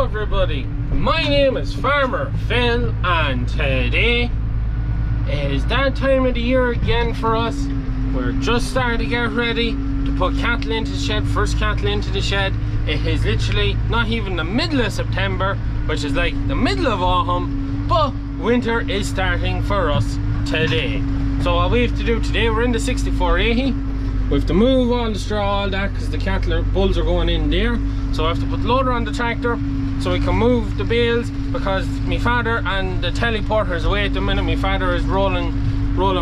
Hello everybody, my name is Farmer Phil and today is that time of the year again for us. We're just starting to get ready to put cattle into the shed, first cattle into the shed. It is literally not even the middle of September, which is like the middle of autumn, but winter is starting for us today. So what we have to do today, we're in the 6480. We have to move all the straw, all that, because the cattle bulls are going in there. So I have to put the loader on the tractor so we can move the bales, because my father and the teleporter is away at the minute. My father is rolling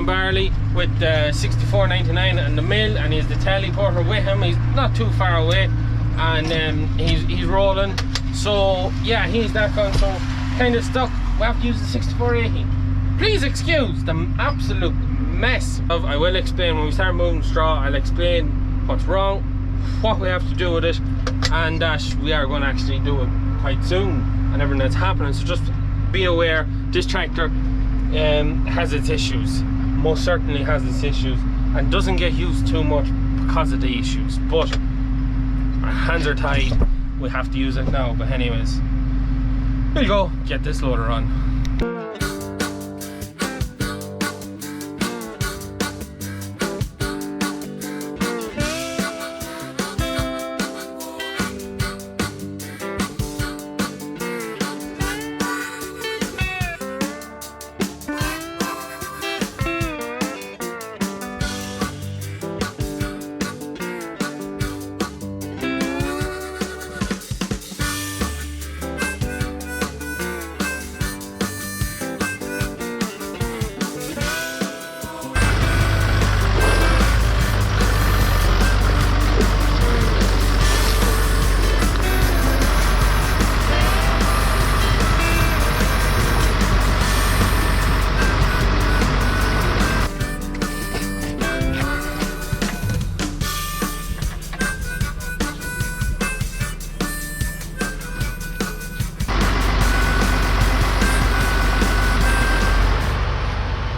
barley with the 6499 and the mill, and he's the teleporter with him. He's not too far away, and he's rolling. So yeah, he's that gone, so kind of stuck. We have to use the 6480. Please excuse the absolute mess of, I will explain when we start moving straw. I'll explain what's wrong, what we have to do with it, and that we are going to actually do it quite soon, and everything that's happening. So just be aware, this tractor has its issues, most certainly has its issues, and doesn't get used too much because of the issues, but our hands are tied, we have to use it now. But anyways, we'll go get this loader on.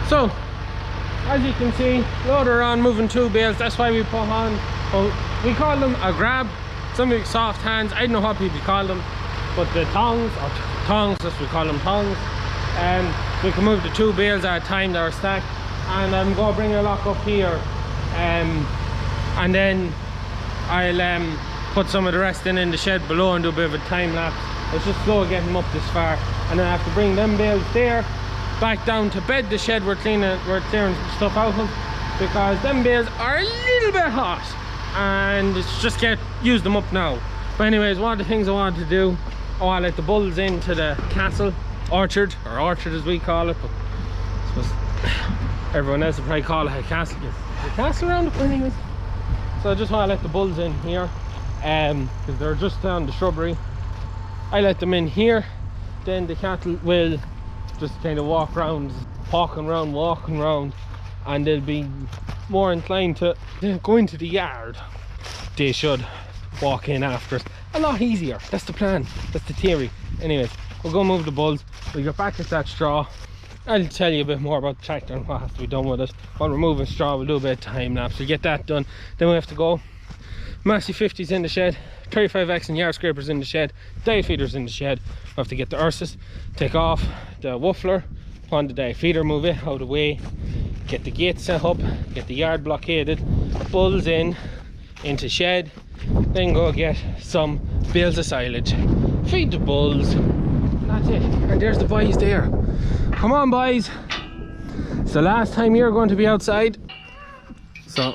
So, as you can see, loader on, moving two bales. That's why we put on, well, we call them a grab. Some of the soft hands, I don't know what people call them, but the tongs, or tongs, that's what we call them, tongs. We can move the two bales at a time that are stacked. And I'm going to bring a lock up here, and then I'll put some of the rest in the shed below and do a bit of a time lapse. It's just slow getting them up this far, and then I have to bring them bales there back down to bed. The shed we're clearing stuff out of, because them bales are a little bit hot, and it's just use them up now. But anyways, one of the things I wanted to do, I let the bulls into the castle orchard, or orchard as we call it, but I suppose everyone else would probably call it a castle. There's a castle around it, but anyways. So I just want to let the bulls in here, because they're just down the shrubbery. I let them in here, then the cattle will just kind of walk around, walking around, and they'll be more inclined to go into the yard. They should walk in after us a lot easier. That's the plan, that's the theory. Anyways, we'll go move the bulls, we'll get back at that straw. I'll tell you a bit more about the tractor and what has to be done with it. While we're moving straw, we'll do a bit of time lapse. We'll get that done, then we have to go. Massey 50s in the shed, 35X and yard scrapers in the shed, diet feeders in the shed. We have to get the Ursus, take off the woofler on the diet feeder, move it out of the way, get the gate set up, get the yard blockaded, bulls into shed, then go get some bales of silage, feed the bulls, and that's it. And there's the boys there. Come on boys, it's the last time you're going to be outside, so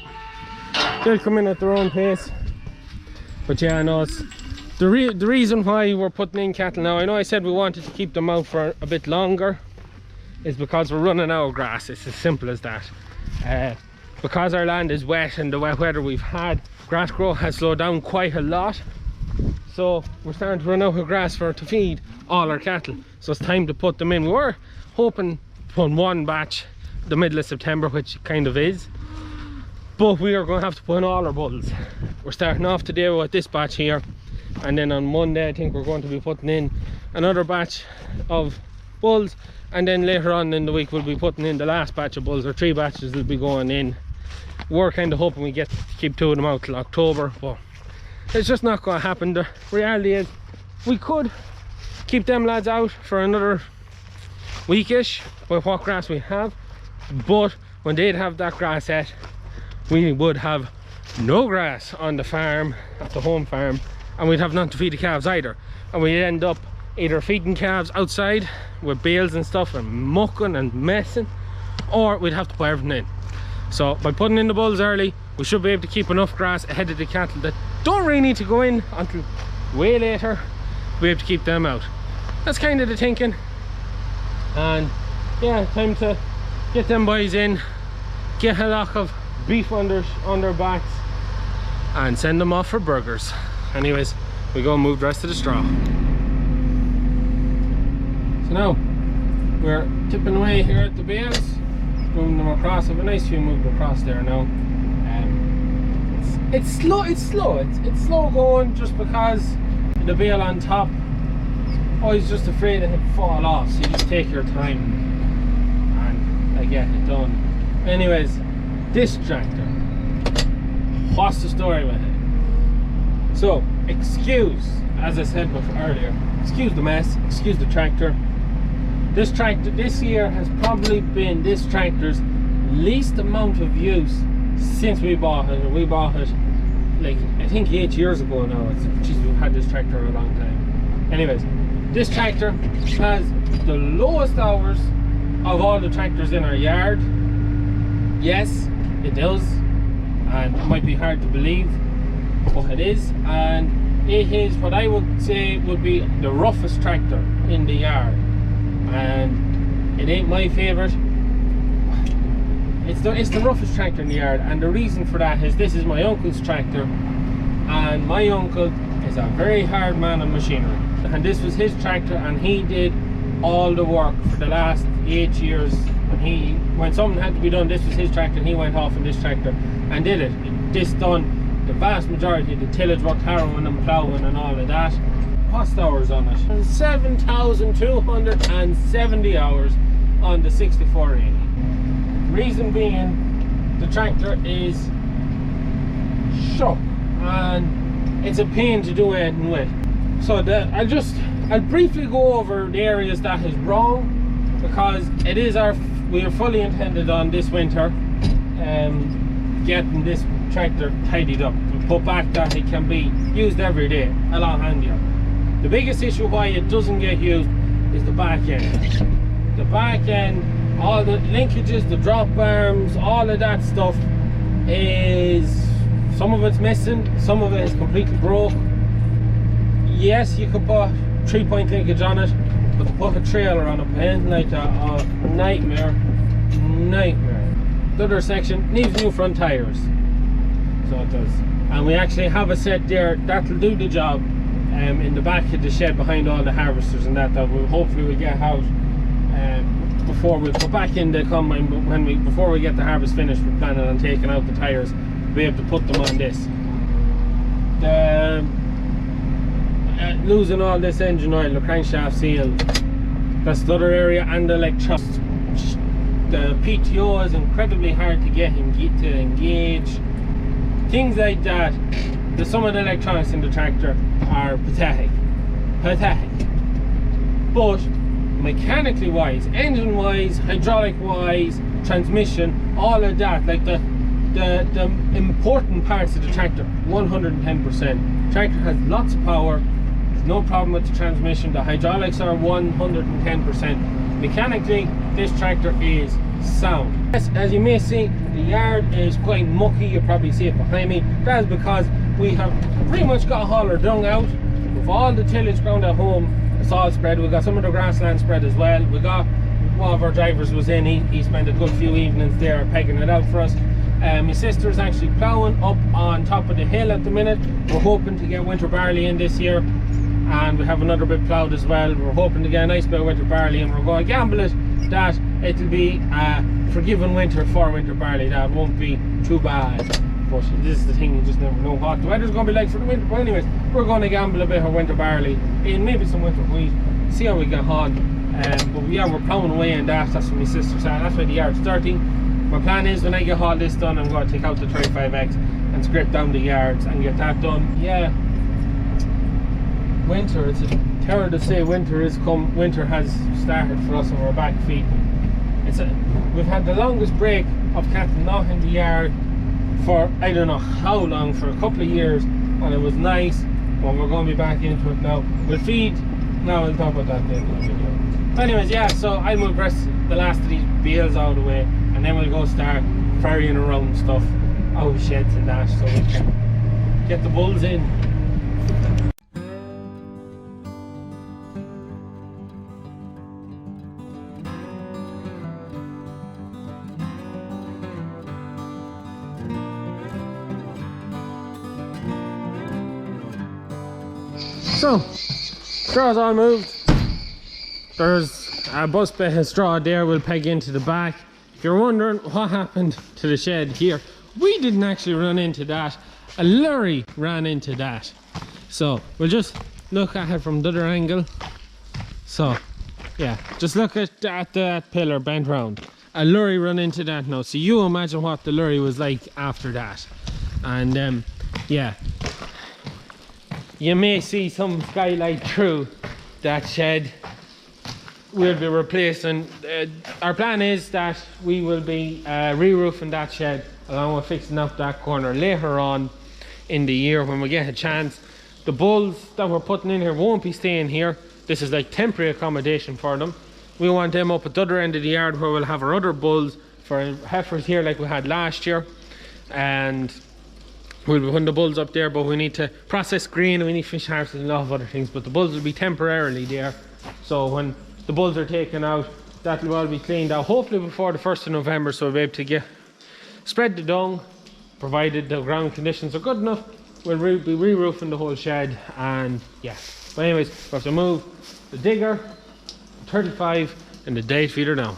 they'll come in at their own pace. But yeah, no, it's the reason why we're putting in cattle now. I know I said we wanted to keep them out for a bit longer, is because we're running out of grass. It's as simple as that. Because our land is wet, and the wet weather we've had, grass growth has slowed down quite a lot. So we're starting to run out of grass to feed all our cattle. So it's time to put them in. We were hoping to put one batch the middle of September, which it kind of is. But we are going to have to put in all our bulls. We're starting off today with this batch here, and then on Monday I think we're going to be putting in another batch of bulls, and then later on in the week we'll be putting in the last batch of bulls, or 3 batches will be going in. We're kind of hoping we get to keep 2 of them out till October, but it's just not going to happen. The reality is we could keep them lads out for another weekish with what grass we have. But when they'd have that grass set, we would have no grass on the farm, at the home farm, and we'd have nothing to feed the calves either. And we'd end up either feeding calves outside with bales and stuff and mucking and messing, or we'd have to put everything in. So by putting in the bulls early, we should be able to keep enough grass ahead of the cattle that don't really need to go in until way later. We'll be able to keep them out. That's kind of the thinking. And yeah, time to get them boys in, get a lock of beef on their backs, and send them off for burgers. Anyways, we go and move the rest of the straw. So now we're tipping away here at the bales, moving them across. I have a nice few moved across there now. It's slow going, just because the bale on top, I was just afraid it would fall off. So you just take your time and I get it done. Anyways, this tractor, what's the story with it? So excuse, as I said before earlier, excuse the mess, excuse the tractor. This tractor this year has probably been this tractor's least amount of use since we bought it. We bought it like I think 8 years ago now. Geez, we've had this tractor a long time. Anyways, this tractor has the lowest hours of all the tractors in our yard. Yes, it does, and it might be hard to believe, but it is. And it is what I would say would be the roughest tractor in the yard, and it ain't my favorite. It's the roughest tractor in the yard, and the reason for that is this is my uncle's tractor, and my uncle is a very hard man on machinery, and this was his tractor, and he did all the work for the last 8 years. When something had to be done, this was his tractor, and he went off in this tractor and did it. This done the vast majority of the tillage work, harrowing and ploughing and all of that. What's the hours on it? 7,270 hours on the 6480. Reason being, the tractor is shook and it's a pain to do anything with. So I'll briefly go over the areas that is wrong, because it is we are fully intended on this winter getting this tractor tidied up and put back that it can be used every day, a lot handier. The biggest issue why it doesn't get used is the back end. The back end, all the linkages, the drop arms, all of that stuff is, some of it's missing, some of it is completely broke. Yes, you could put 3-point linkage on it, but to put a trailer on a pen like that, a nightmare. The other section needs new front tires, so it does. And we actually have a set there that'll do the job in the back of the shed behind all the harvesters and that we'll hopefully get out before we put back in the combine. Before we get the harvest finished, we're planning on taking out the tires, be able to put them on this. Losing all this engine oil, the crankshaft seal, that's the other area, and the electronics. The PTO is incredibly hard to get him to engage. Things like that. Some of the electronics in the tractor are pathetic. But mechanically wise, engine wise, hydraulic wise, transmission, all of that, like the important parts of the tractor, 110%. Tractor has lots of power. No problem with the transmission. The hydraulics are 110%. Mechanically, this tractor is sound. Yes, as you may see, the yard is quite mucky. You probably see it behind me. That is because we have pretty much got all our dung out. With all the tillage ground at home, it's all spread. We got some of the grassland spread as well. We got one of our drivers was in. He spent a good few evenings there pegging it out for us. My sister is actually ploughing up on top of the hill at the minute. We're hoping to get winter barley in this year, and we have another bit ploughed as well. We're hoping to get a nice bit of winter barley, and we're going to gamble it that it'll be a forgiving winter for winter barley. That won't be too bad, but this is the thing, you just never know what the weather's going to be like for the winter. But anyways, we're going to gamble a bit of winter barley in, maybe some winter wheat, see how we get on. But yeah, we're ploughing away in that. That's what my sister said. That's why the yard's dirty. My plan is, when I get all this done, I'm going to take out the 35X and scrape down the yards and get that done. Yeah, winter, it's terrible to say winter has started for us and we're back feeding. We've had the longest break of cattle not in the yard for I don't know how long, for a couple of years, and it was nice, but we're going to be back into it now. We'll feed, now we'll talk about that later in the video. Anyways, yeah, so I'll move the last of these bales out of the way, and then we'll go start ferrying around stuff out of sheds and that, so we can get the bulls in. So, straw's all moved. There's a bus bed of straw there we'll peg into the back. If you're wondering what happened to the shed here, we didn't actually run into that. A lorry ran into that. So, we'll just look at it from the other angle. So, yeah, just look at that pillar bent round. A lorry ran into that now. So you imagine what the lorry was like after that. And yeah. You may see some skylight through that shed. We'll be replacing, our plan is that we will be re-roofing that shed along with fixing up that corner later on in the year when we get a chance. The bulls that we're putting in here won't be staying here. This is like temporary accommodation for them. We want them up at the other end of the yard where we'll have our other bulls for heifers here like we had last year. And we'll be putting the bulls up there, but we need to process grain and we need fish harvesting and a lot of other things, but the bulls will be temporarily there. So when the bulls are taken out, that will all be cleaned out, hopefully before the 1st of November, so we'll be able to spread the dung, provided the ground conditions are good enough. We'll be re-roofing the whole shed, and yeah. But anyways, we have to move the digger, 35, and the diet feeder now.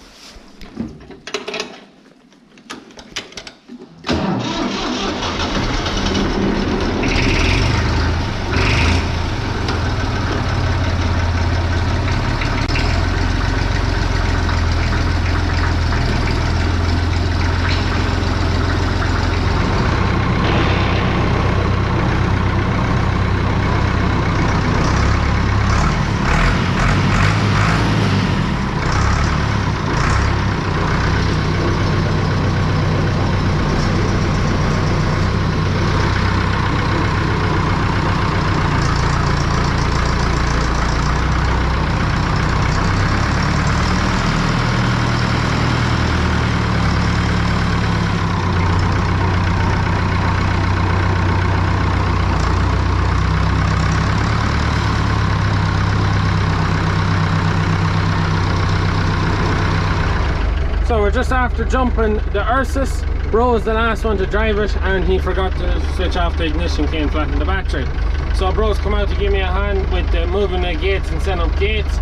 So we're just after jumping the Ursus. Bro was the last one to drive it and he forgot to switch off the ignition key and flatten the battery. So bro's come out to give me a hand with moving the gates and setting up gates,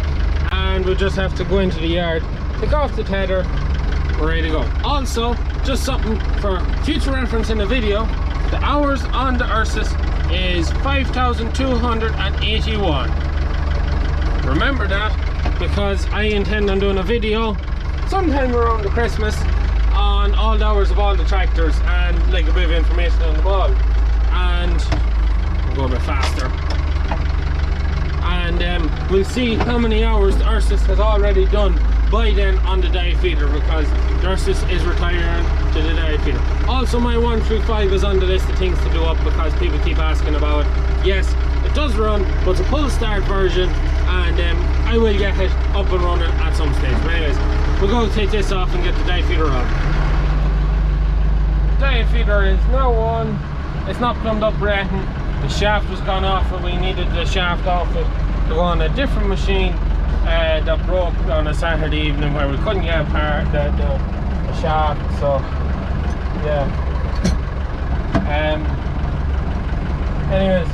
and we'll just have to go into the yard, take off the tether, we're ready to go. Also, just something for future reference in the video, the hours on the Ursus is 5,281. Remember that, because I intend on doing a video sometime around the Christmas on all the hours of all the tractors and like a bit of information on the ball, and we'll go a bit faster, and we'll see how many hours the Ursus has already done by then on the diet feeder, because the Ursus is retiring to the diet feeder. Also, my 135 is on the list of things to do up because people keep asking about it. Yes, it does run, but it's a pull start version, and I will get it up and running at some stage. But anyways, we'll go take this off and get the diet feeder on. The diet feeder is now on. It's not plumbed up or anything. The shaft was gone off and we needed the shaft off it to go on a different machine that broke on a Saturday evening where we couldn't get apart the shaft. So yeah. Anyways,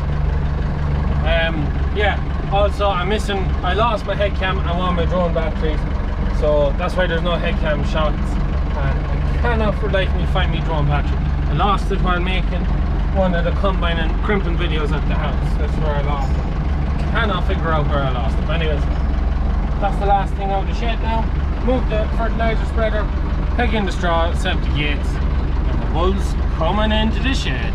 yeah. Also, I lost my head cam and one of my drone batteries, so that's why there's no head cam shots, and I cannot for life me find my drone battery. I lost it while making one of the combine and crimping videos at the house. That's where I lost it. Cannot figure out where I lost it. But anyways, that's the last thing out of the shed now. Move the fertilizer spreader, peg in the straw, set the gates, and the bulls coming into the shed.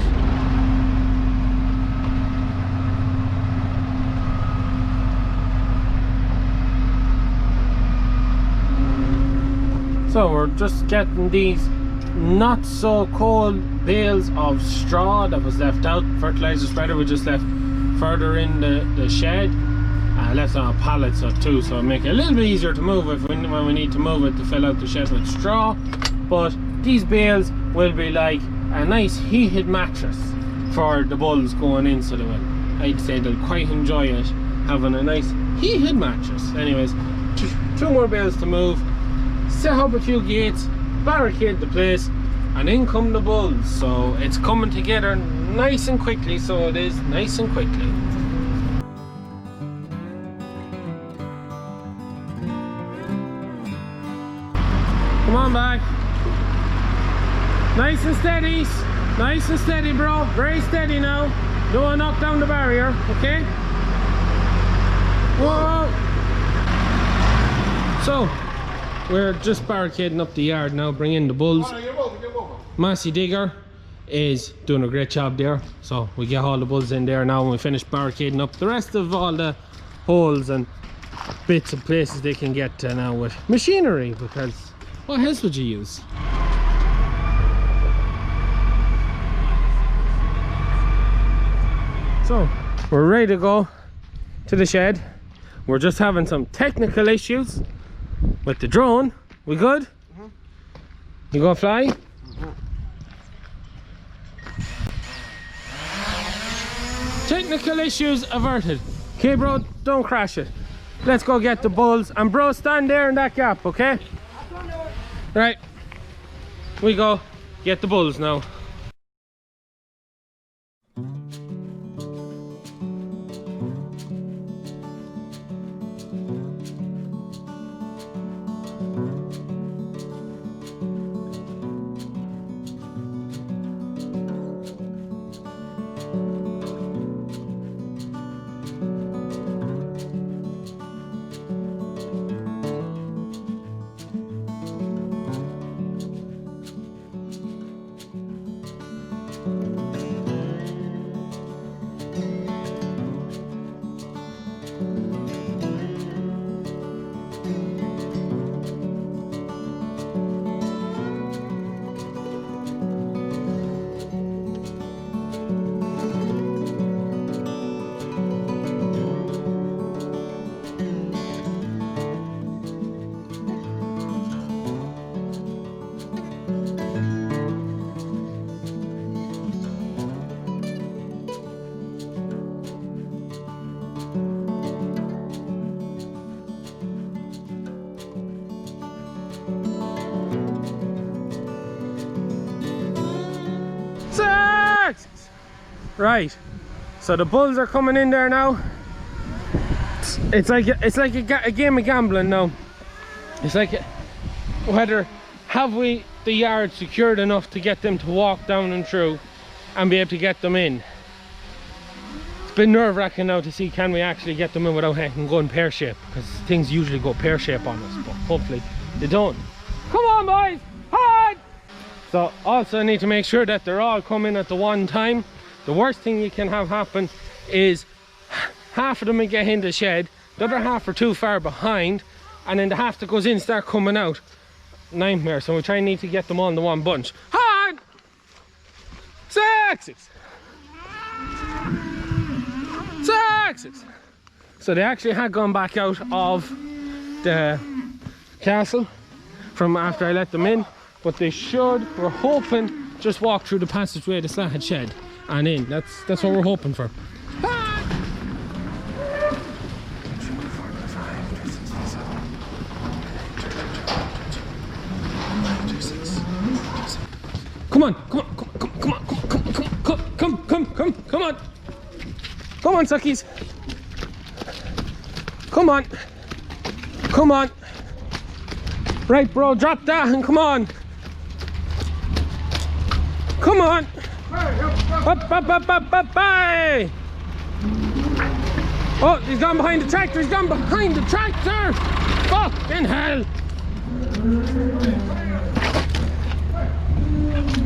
So we're just getting these not so cold bales of straw that was left out. Fertilizer spreader we just left further in the shed. Left on a pallet too, so it'll make it a little bit easier to move when we need to move it to fill out the shed with straw. But these bales will be like a nice heated mattress for the bulls going in, so they will, I'd say they'll quite enjoy it, having a nice heated mattress. Anyways, two more bales to move, set up a few gates, barricade the place, and in come the bulls. So it's coming together nice and quickly, so it is nice and quickly. Come on back. Nice and steady. Nice and steady, bro. Very steady now. Don't want to knock down the barrier, okay? Whoa! So, we're just barricading up the yard now, bring in the bulls. Massey Digger is doing a great job there. So, we get all the bulls in there now and we finish barricading up the rest of all the holes and bits and places they can get to now with machinery, because what else would you use? So we're ready to go to the shed. We're just having some technical issues with the drone. We good? You gonna fly? Technical issues averted. Okay, bro, don't crash it. Let's go get the bulls. And bro, stand there in that gap, okay? Right, we go get the bulls now. Right, so the bulls are coming in there now. It's like a game of gambling now. It's like whether have we the yard secured enough to get them to walk down and through and be able to get them in. It's been nerve-wracking now to see can we actually get them in without having going pear-shape, because things usually go pear-shape on us, but hopefully they don't. Come on boys, hard! So also I need to make sure that they're all coming at the one time. The worst thing you can have happen is half of them will get in the shed, the other half are too far behind, and then the half that goes in start coming out. Nightmare, so we try and need to get them all in the one bunch. Hard! 6! 6! So they actually had gone back out of the castle from after I let them in, but they should, we're hoping, just walk through the passageway of the slatted shed and in. That's what we're hoping for. Come on, come on, come on, come on. Come on, suckies. Come on. Come on. Right, bro, drop that and come on. Come on. Up. Hey. Oh, he's gone behind the tractor. He's gone behind the tractor. Fucking hell.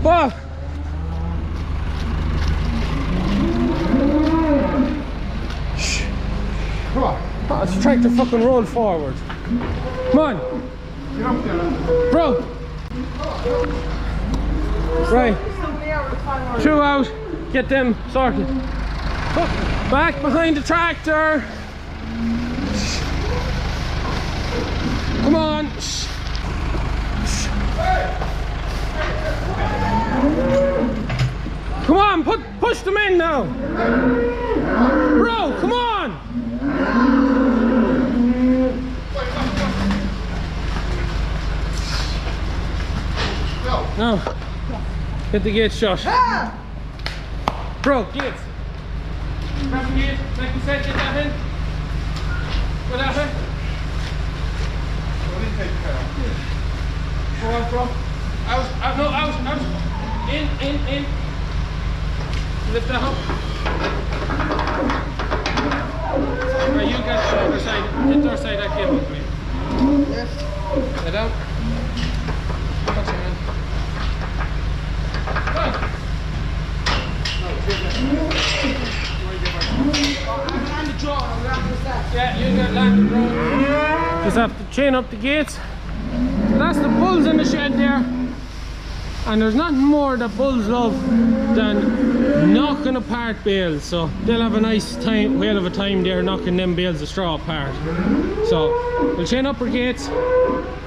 Whoa. Shh. Come on. Oh, this tractor fucking rolled forward. Come on. Bro! Right. 2 out. Get them sorted. Back behind the tractor. Come on. Come on, push them in now. Bro, come on. No. Get the gate shut. Bro, gates. Grab the gate, like you said, get that in. Put that in. Go on, bro. Out, no, out. In. Lift that up. Right, you get the other side. Hit the other side of that cable, please. Yes. Get out. Touch your hand. Yeah, you get landed, bro. Just have to chain up the gates. That's the bulls in the shed there. And there's nothing more that bulls love than knocking apart bales. So they'll have a nice time, whale of a time there knocking them bales of straw apart. So we'll chain up our gates,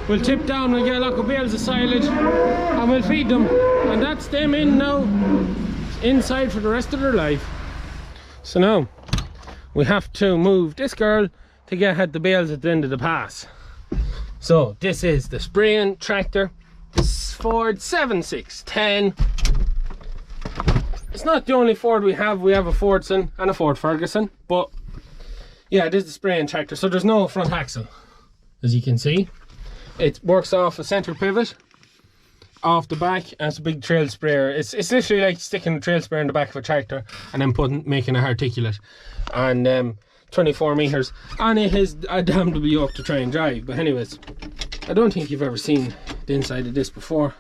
we'll tip down, we'll get a lot of bales of silage, and we'll feed them. And that's them in now, inside for the rest of their life. So now we have to move this girl to get the bales at the end of the pass. So this is the spraying tractor. This Ford 7610. It's not the only Ford we have. We have a Fordson and a Ford Ferguson, but yeah, it is the spraying tractor. So there's no front axle, as you can see. It works off a center pivot off the back, and it's a big trail sprayer. It's literally like sticking a trail sprayer in the back of a tractor and then making it articulate. And 24 meters, and it has a damn double yoke to try and drive. But anyways, I don't think you've ever seen the inside of this before.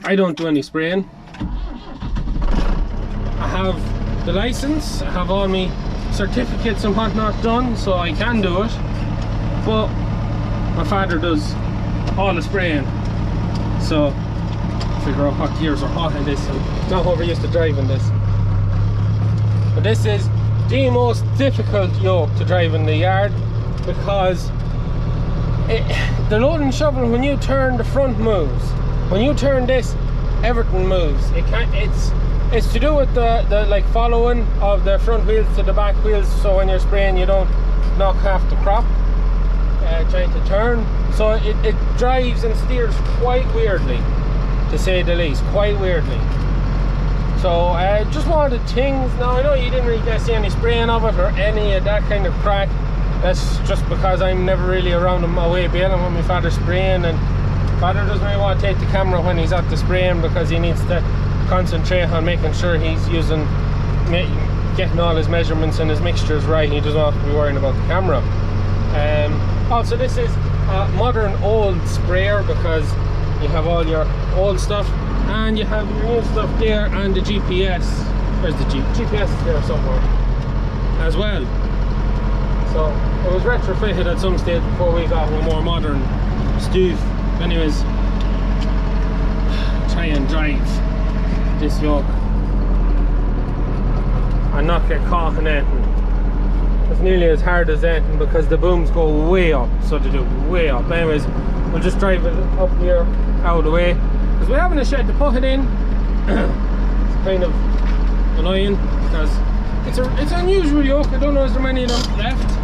I don't do any spraying. I have the license, I have all my certificates and whatnot done, so I can do it. But my father does all the spraying, so figure out what gears are hot in this. I'm not over used to driving this. But this is the most difficult yoke to drive in the yard, because the loading shovel, when you turn, the front moves. When you turn this, everything moves. It's to do with the like following of the front wheels to the back wheels, so when you're spraying you don't knock half the crop trying to turn. So it drives and steers quite weirdly, to say the least, quite weirdly. So I just wanted things. Now I know you didn't really get to see any spraying of it or any of that kind of crack. That's just because I'm never really around my way baling when my father's spraying, and father doesn't really want to take the camera when he's at the spraying, because he needs to concentrate on making sure he's getting all his measurements and his mixtures right. He doesn't have to be worrying about the camera. Also, this is a modern old sprayer, because you have all your old stuff and you have your new stuff there, and the GPS. Where's the GPS is there somewhere as well. So it was retrofitted at some stage before we got a more modern stove. Anyways, try and drive this yoke and not get caught in anything. It's nearly as hard as anything, because the booms go way up, so they do way up. Anyways, we'll just drive it up here out of the way, because we haven't a shed to put it in. It's kind of annoying, because it's an unusual yoke. I don't know if there are many of them left.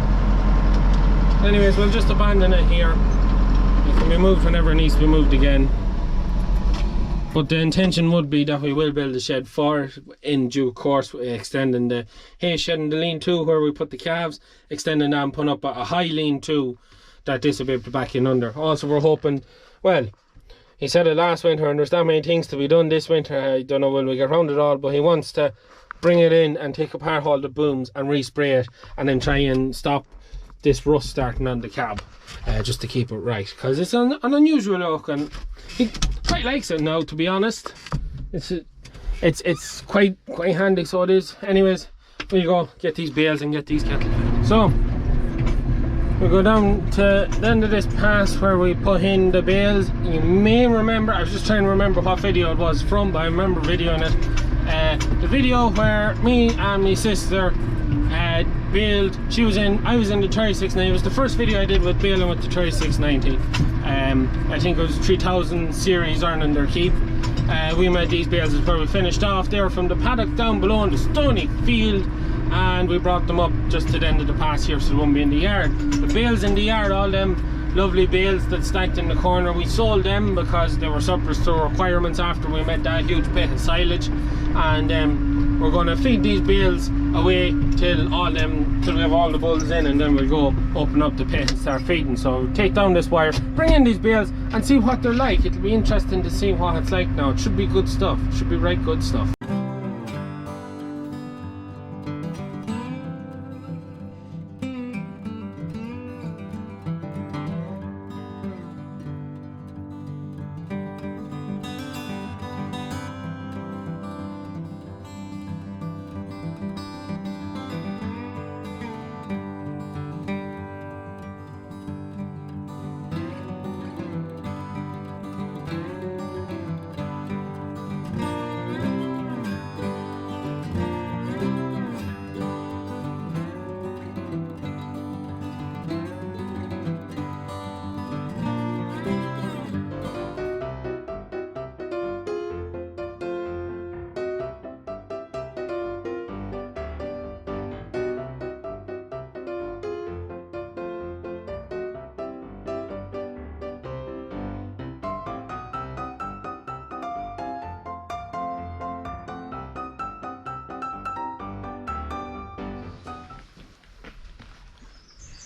Anyways, we'll just abandon it here. It can be moved whenever it needs to be moved again. But the intention would be that we will build a shed for it in due course, extending the hay shed and the lean-to where we put the calves, extending that and putting up a high lean-to that this will be able to back in under. Also, we're hoping, well, he said it last winter, and there's that many things to be done this winter. I don't know when we get around it all, but he wants to bring it in and take apart all the booms and respray it, and then try and stop this rust starting on the cab, just to keep it right, because it's an unusual look, and he quite likes it now, to be honest. It's quite handy, so it is. Anyways, there you go, get these bales and get these cattle. So We go down to the end of this pass where we put in the bales. You may remember, I was just trying to remember what video it was from, but I remember videoing it. The video where me and my sister baled. I was in the 3690. It was the first video I did with baling with the 3690. I think it was 3000 series earning their keep. We made these bales is where we finished off. They were from the paddock down below in the stony field, and we brought them up just to the end of the pass here, so they won't be in the yard. The bales in the yard, all them lovely bales that stacked in the corner, we sold them because they were surplus to requirements after we met that huge pit of silage. And we're going to feed these bales away till we have all the bulls in, and then we'll go open up the pit and start feeding. So take down this wire, bring in these bales and see what they're like. It'll be interesting to see what it's like now. It should be good stuff. It should be right good stuff.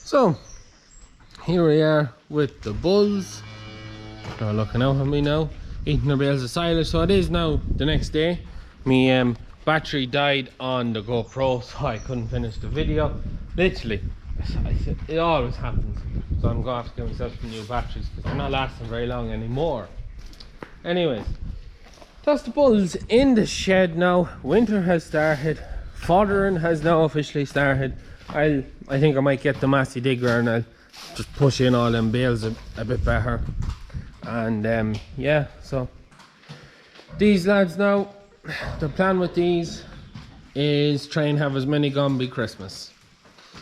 So here we are with the bulls. They're looking out at me now, eating their bales of silage. So it is now the next day. My battery died on the GoPro, so I couldn't finish the video. Literally, it always happens. So I'm going to have to get myself some new batteries because they're not lasting very long anymore. Anyways, that's the bulls in the shed now. Winter has started. Foddering has now officially started. I think I might get the Massey digger and I'll just push in all them bales a bit better. And yeah, so these lads now, the plan with these is try and have as many gone by Christmas.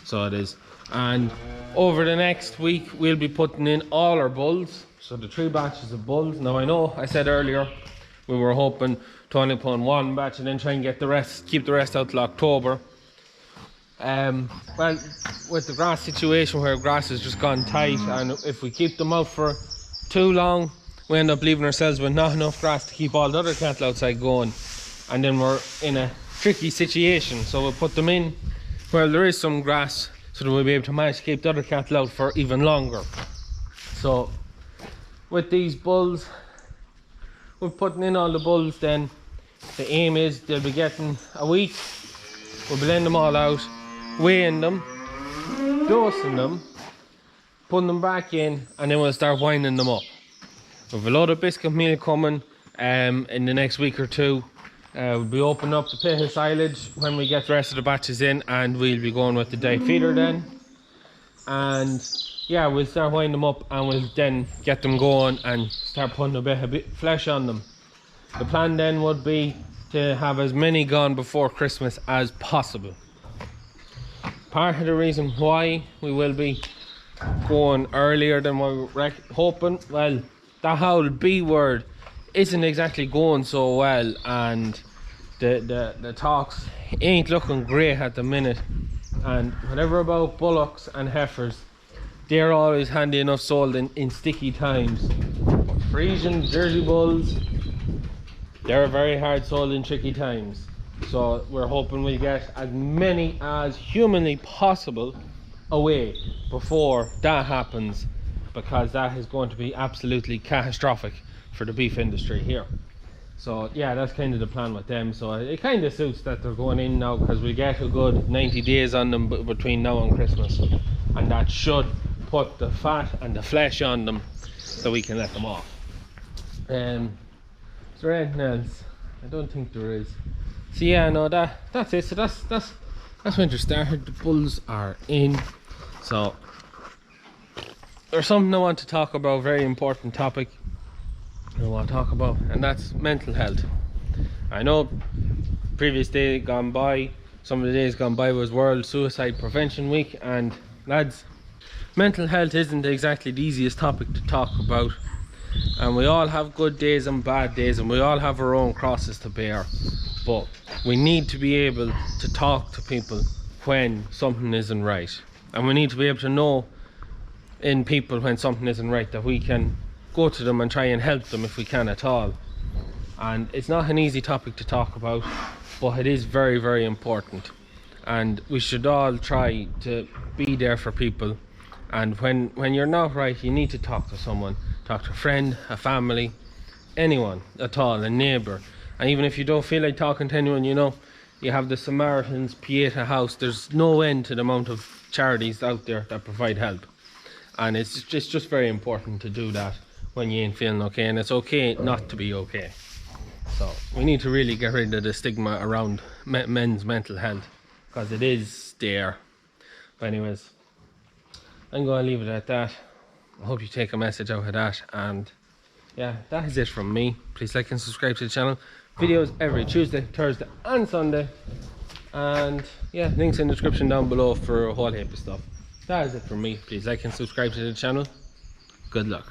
So it is. And over the next week we'll be putting in all our bulls. So the 3 batches of bulls. Now I know I said earlier we were hoping to only put in 1 batch and then try and get the rest, keep the rest out till October. Well, with the grass situation where grass has just gone tight, and if we keep them out for too long we end up leaving ourselves with not enough grass to keep all the other cattle outside going, and then we're in a tricky situation. So we'll put them in where there is some grass so that we'll be able to manage to keep the other cattle out for even longer. So with these bulls, we're putting in all the bulls. Then the aim is they'll be getting a week. We'll blend them all out, weighing them, dosing them, putting them back in, and then we'll start winding them up. We have a load of biscuit meal coming in the next week or two. We'll be opening up the pit of silage when we get the rest of the batches in, and we'll be going with the diet feeder then. And yeah, we'll start winding them up and we'll then get them going and start putting a bit of flesh on them. The plan then would be to have as many gone before Christmas as possible. Part of the reason why we will be going earlier than what we were hoping, well, that whole B word isn't exactly going so well, and the talks ain't looking great at the minute. And whatever about bullocks and heifers, they're always handy enough sold in sticky times. Frisian Jersey bulls, they're very hard sold in tricky times. So we're hoping we'll get as many as humanly possible away before that happens, because that is going to be absolutely catastrophic for the beef industry here. So yeah, that's kind of the plan with them. So it kind of suits that they're going in now, because we get a good 90 days on them between now and Christmas, and that should put the fat and the flesh on them so we can let them off. Is there anything else? I don't think there is. So yeah, no, that's it. So that's winter started. The bulls are in. So there's something I want to talk about, very important topic I want to talk about, and that's mental health. I know previous day gone by, some of the days gone by was World Suicide Prevention Week, and lads, mental health isn't exactly the easiest topic to talk about, and we all have good days and bad days, and we all have our own crosses to bear, but we need to be able to talk to people when something isn't right, and we need to be able to know in people when something isn't right, that we can go to them and try and help them if we can at all. And it's not an easy topic to talk about, but it is very, very important, and we should all try to be there for people. And when you're not right, you need to talk to someone, talk to a friend, a family, anyone at all, a neighbor. And even if you don't feel like talking to anyone, you know, you have the Samaritans, Pieta House, there's no end to the amount of charities out there that provide help. And it's just very important to do that when you ain't feeling okay, and it's okay not to be okay. So we need to really get rid of the stigma around men's mental health, because it is there. But anyways, I'm going to leave it at that. I hope you take a message out of that, and yeah, that is it from me. Please like and subscribe to the channel. Videos every Tuesday, Thursday and Sunday, and yeah, links in the description down below for a whole heap of stuff. That is it from me. Please like and subscribe to the channel. Good luck.